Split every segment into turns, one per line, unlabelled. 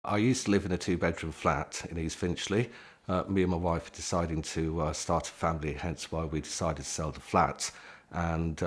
I used to live in a two-bedroom flat in East Finchley. Me and my wife are deciding to start a family, hence why we decided to sell the flat and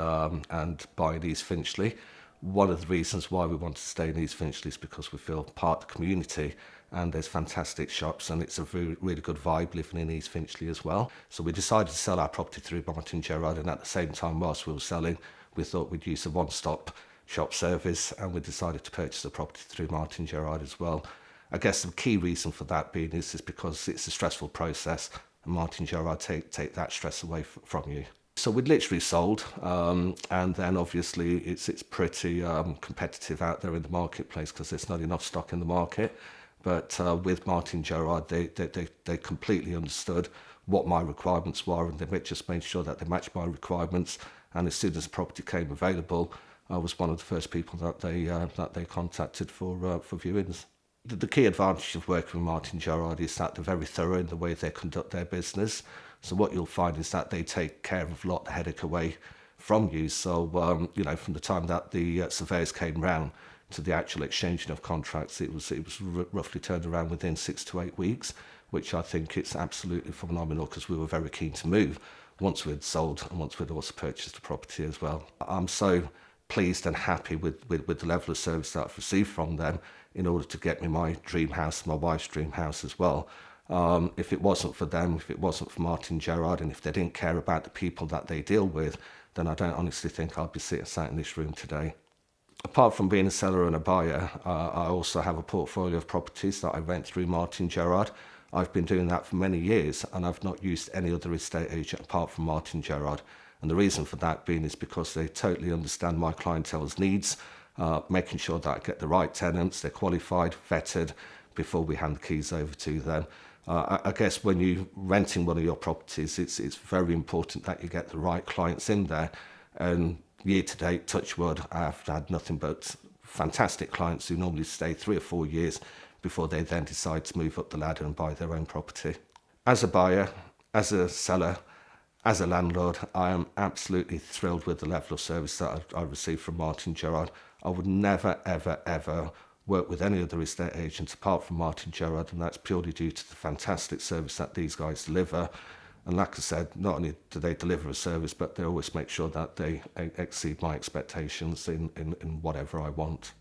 buy in East Finchley. One of the reasons why we want to stay in East Finchley is because we feel part of the community and there's fantastic shops and it's a really good vibe living in East Finchley as well. So we decided to sell our property through Martyn Gerrard, and at the same time whilst we were selling, we thought we'd use a one-stop shop service and we decided to purchase the property through Martyn Gerrard as well. I guess the key reason for that being is because it's a stressful process and Martyn Gerrard take that stress away from you. So we'd literally sold, and then obviously it's pretty competitive out there in the marketplace because there's not enough stock in the market. But with Martyn Gerrard, they completely understood what my requirements were, and they just made sure that they matched my requirements. And as soon as the property came available, I was one of the first people that they contacted for viewings. The key advantage of working with Martyn Gerrard is that they're very thorough in the way they conduct their business. So what you'll find is that they take care of a lot of the headache away from you. So, you know, from the time that the surveyors came round to the actual exchanging of contracts, it was roughly turned around within 6 to 8 weeks, which I think it's absolutely phenomenal because we were very keen to move once we'd sold and once we'd also purchased the property as well. I'm so pleased and happy with the level of service that I've received from them in order to get me my dream house, my wife's dream house as well. If it wasn't for them, if it wasn't for Martyn Gerrard, and if they didn't care about the people that they deal with, then I don't honestly think I'd be sat in this room today. Apart from being a seller and a buyer, I also have a portfolio of properties that I rent through Martyn Gerrard. I've been doing that for many years and I've not used any other estate agent apart from Martyn Gerrard. And the reason for that being is because they totally understand my clientele's needs, making sure that I get the right tenants, they're qualified, vetted, before we hand the keys over to them. I guess when you're renting one of your properties, it's very important that you get the right clients in there. And year to date, touch wood, I've had nothing but fantastic clients who normally stay 3 or 4 years before they then decide to move up the ladder and buy their own property. As a buyer, as a seller, as a landlord, I am absolutely thrilled with the level of service that I receive from Martyn Gerrard. I would never, ever, ever work with any other estate agents apart from Martyn Gerrard, and that's purely due to the fantastic service that these guys deliver. And like I said, not only do they deliver a service, but they always make sure that they exceed my expectations in whatever I want.